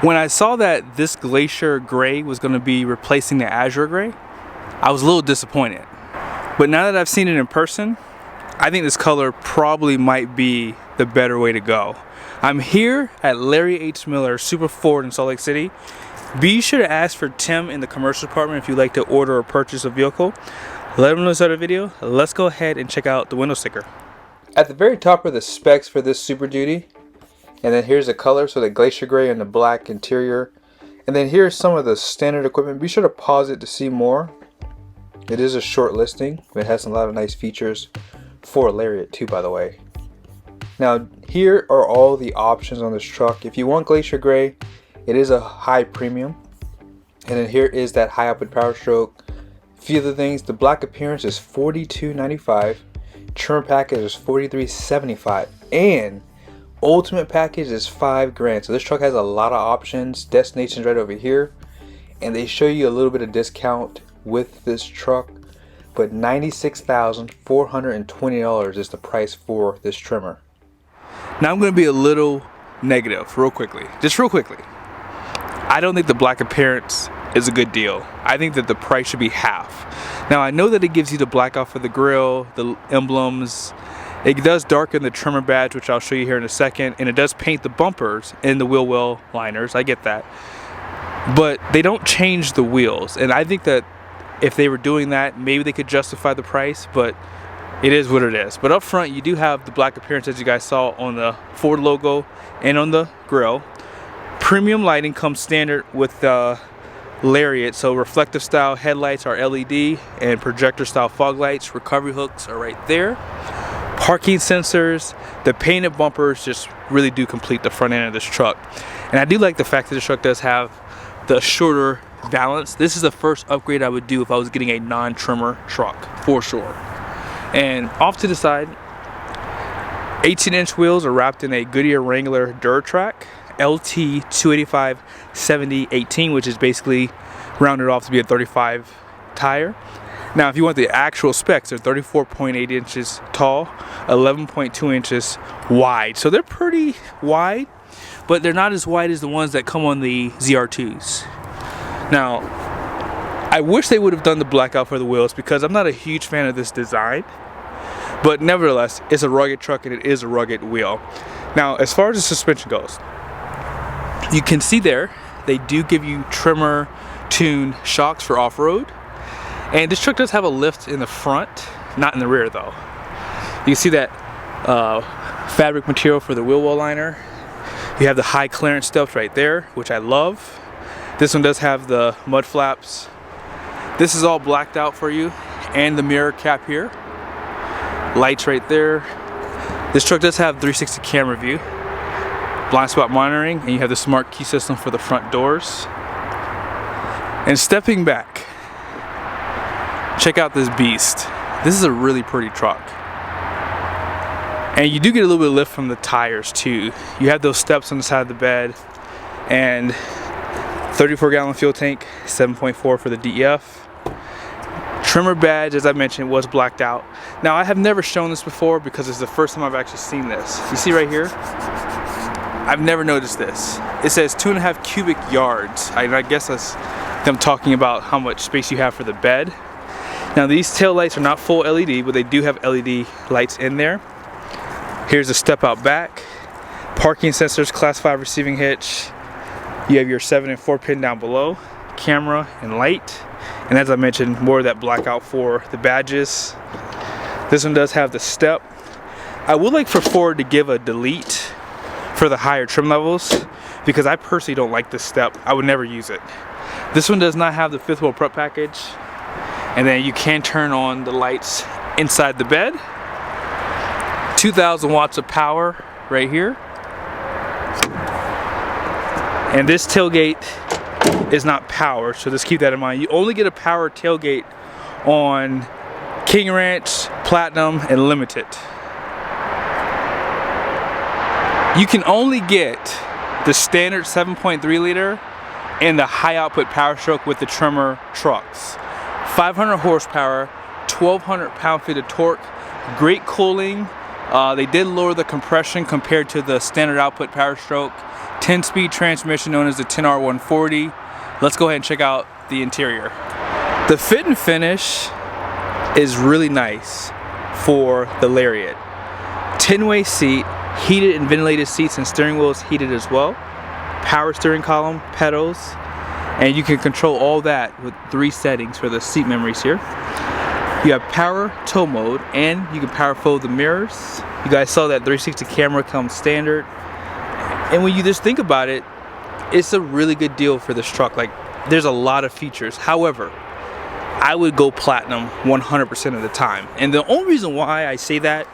When I saw that this Glacier Gray was going to be replacing the Azure Gray, I was a little disappointed. But now that I've seen it in person, I think this color probably might be the better way to go. I'm here at Larry H. Miller Super Ford in Salt Lake City. Be sure to ask for Tim in the commercial department if you'd like to order or purchase a vehicle. Let him know this other video. Let's go ahead and check out the window sticker. At the very top are the specs for this Super Duty. And then here's the color, so the Glacier Gray and the black interior. And then here's some of the standard equipment. Be sure to pause it to see more. It is a short listing, but it has a lot of nice features for a Lariat too, by the way. Now here are all the options on this truck. If you want Glacier Gray, it is a high premium. And then here is that high output power stroke. A few other things, the black appearance is $42.95. Tremor package is $43.75. And ultimate package is $5 grand. So this truck has a lot of options. Destination's right over here. And they show you a little bit of discount with this truck. But $96,420 is the price for this Tremor. Now I'm going to be a little negative real quickly. I don't think the black appearance is a good deal. I think that the price should be half. Now I know that it gives you the blackout for the grille, the emblems. It does darken the Tremor badge, which I'll show you here in a second, and it does paint the bumpers and the wheel well liners. I get that. But they don't change the wheels, and I think that if they were doing that, maybe they could justify the price, but it is what it is. But up front, you do have the black appearance as you guys saw on the Ford logo and on the grille. Premium lighting comes standard with the Lariat, so reflective style headlights are LED and projector style fog lights. Recovery hooks are right there. Parking sensors, the painted bumpers just really do complete the front end of this truck. And I do like the fact that this truck does have the shorter balance. This is the first upgrade I would do if I was getting a non-Tremor truck, for sure. And off to the side, 18-inch wheels are wrapped in a Goodyear Wrangler Duratrack LT 285/70/18, which is basically rounded off to be a 35 tire. Now if you want the actual specs, they're 34.8 inches tall, 11.2 inches wide. So they're pretty wide, but they're not as wide as the ones that come on the ZR2s. Now, I wish they would have done the blackout for the wheels because I'm not a huge fan of this design. But nevertheless, it's a rugged truck and it is a rugged wheel. Now, as far as the suspension goes, you can see there, they do give you Tremor tuned shocks for off-road. And this truck does have a lift in the front, not in the rear though. You can see that fabric material for the wheel well liner. You have the high clearance steps right there, which I love. This one does have the mud flaps. This is all blacked out for you, and the mirror cap here. Lights right there. This truck does have 360 camera view, blind spot monitoring, and you have the smart key system for the front doors. And stepping back, check out this beast. This is a really pretty truck. And you do get a little bit of lift from the tires too. You have those steps on the side of the bed, and 34-gallon fuel tank, 7.4 for the DEF. Tremor badge, as I mentioned, was blacked out. Now I have never shown this before because it's the first time I've actually seen this. You see right here? I've never noticed this. It says 2.5 cubic yards. I guess that's them talking about how much space you have for the bed. Now these tail lights are not full LED, but they do have LED lights in there. Here's a step out back. Parking sensors, class 5 receiving hitch. You have your 7 and 4 pin down below, camera and light. And as I mentioned, more of that blackout for the badges. This one does have the step. I would like for Ford to give a delete for the higher trim levels because I personally don't like this step. I would never use it. This one does not have the 5th wheel prep package. And then you can turn on the lights inside the bed. 2,000 watts of power right here. And this tailgate is not powered, so just keep that in mind. You only get a powered tailgate on King Ranch, Platinum, and Limited. You can only get the standard 7.3 liter and the high output power stroke with the Tremor trucks. 500 horsepower, 1,200 pound-feet of torque, great cooling. They did lower the compression compared to the standard output power stroke 10-speed transmission known as the 10R140. Let's go ahead and check out the interior. The fit and finish is really nice for the Lariat. 10-way seat, heated and ventilated seats, and steering wheel is heated as well. Power steering column, pedals, and you can control all that with 3 settings for the seat memories here. You have power tow mode, and you can power fold the mirrors. You guys saw that 360 camera comes standard. And when you just think about it, it's a really good deal for this truck. Like, there's a lot of features. However, I would go platinum 100% of the time. And the only reason why I say that,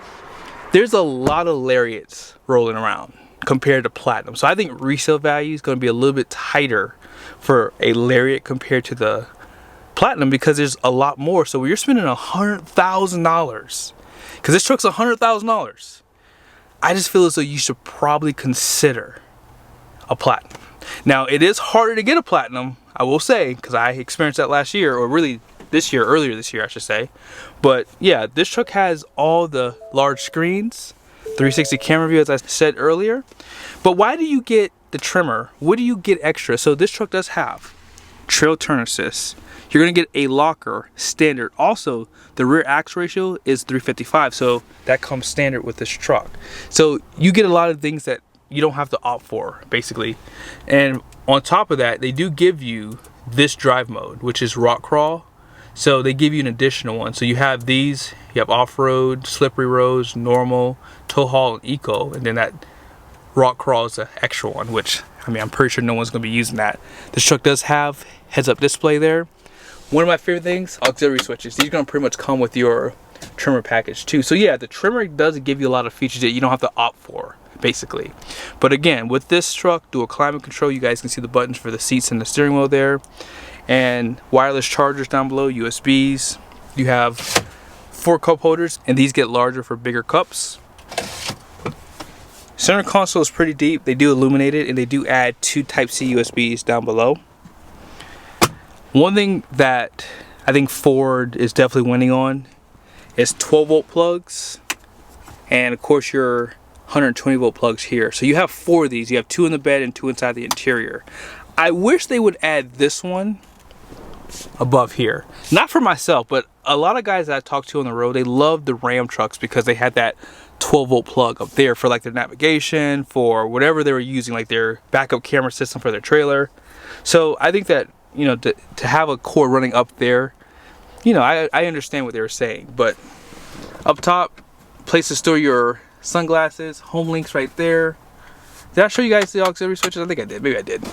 there's a lot of Lariats rolling around compared to platinum. So I think resale value is going to be a little bit tighter for a Lariat compared to the platinum, because there's a lot more. So when you're spending $100,000, because this truck's $100,000, I just feel as though you should probably consider a platinum. Now, it is harder to get a platinum, I will say, because I experienced that last year, or really this year, earlier this year I should say. But yeah, this truck has all the large screens, 360 camera view as I said earlier. But why do you get the Tremor? What do you get extra? So this truck does have trail turn assist. You're going to get a locker standard. Also, the rear axle ratio is 355, so that comes standard with this truck. So you get a lot of things that you don't have to opt for, basically. And on top of that, they do give you this drive mode, which is rock crawl. So they give you an additional one. So you have these, you have off-road, slippery roads, normal, tow haul, and eco, and then that rock crawl is an extra one, which, I mean, I'm pretty sure no one's going to be using that. This truck does have heads-up display there. One of my favorite things, auxiliary switches. These are going to pretty much come with your Tremor package too. So yeah, the Tremor does give you a lot of features that you don't have to opt for, basically. But again, with this truck, dual climate control, you guys can see the buttons for the seats and the steering wheel there. And wireless chargers down below, USBs. You have 4 cup holders, and these get larger for bigger cups. Center console is pretty deep. They do illuminate it, and they do add 2 Type-C USBs down below. One thing that I think Ford is definitely winning on is 12-volt plugs, and of course your 120-volt plugs here. So you have 4 of these. You have 2 in the bed and 2 inside the interior. I wish they would add this one above here. Not for myself, but a lot of guys that I talk to on the road, they love the Ram trucks because they had that 12-volt plug up there for like their navigation, for whatever they were using, like their backup camera system for their trailer. So I think that, you know, to have a cord running up there, you know, I understand what they were saying. But up top, place to store your sunglasses, home links right there. Did I show you guys the auxiliary switches? I think I did, maybe I did.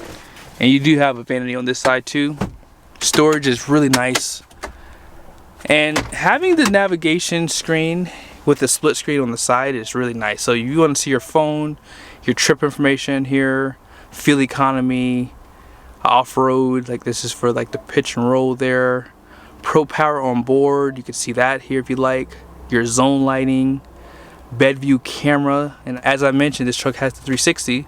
And you do have a vanity on this side too. Storage is really nice. And having the navigation screen with the split screen on the side is really nice. So you want to see your phone, your trip information here, fuel economy, off-road, like this is for like the pitch and roll there. Pro power on board, you can see that here if you like. Your zone lighting, bed view camera, and as I mentioned, this truck has the 360.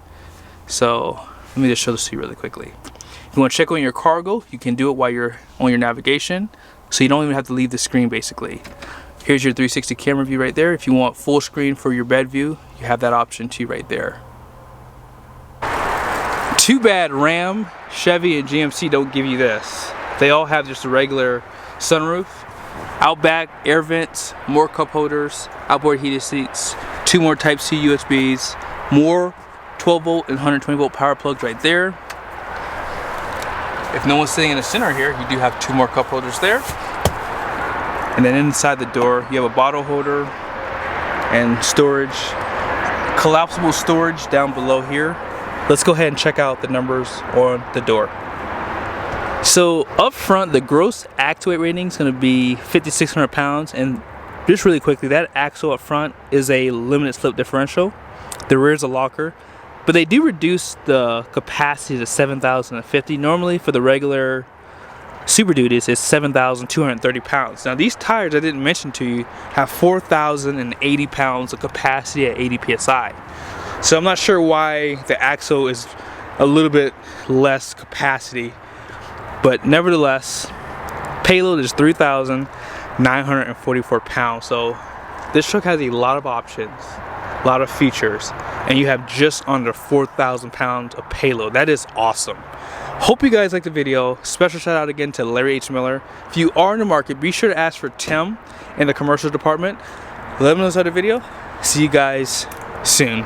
So let me just show this to you really quickly. If you want to check on your cargo, you can do it while you're on your navigation, so you don't even have to leave the screen basically. Here's your 360 camera view right there. If you want full screen for your bed view, you have that option too right there. Too bad Ram, Chevy, and GMC don't give you this. They all have just a regular sunroof, outback, air vents, more cup holders, outboard heated seats, 2 more Type-C USBs, more 12-volt and 120-volt power plugs right there. If no one's sitting in the center here, you do have 2 more cup holders there. And then inside the door, you have a bottle holder and storage, collapsible storage down below here. Let's go ahead and check out the numbers on the door. So up front, the gross axle weight rating is going to be 5,600 pounds. And just really quickly, that axle up front is a limited slip differential. The rear is a locker. But they do reduce the capacity to 7,050. Normally for the regular Super Duties, it's 7,230 pounds. Now these tires I didn't mention to you have 4,080 pounds of capacity at 80 PSI. So I'm not sure why the axle is a little bit less capacity. But nevertheless, payload is 3,944 pounds. So this truck has a lot of options, a lot of features. and you have just under 4,000 pounds of payload. That is awesome. Hope you guys liked the video. Special shout out again to Larry H. Miller. If you are in the market, be sure to ask for Tim in the commercial department. Let me know inside the video. See you guys soon.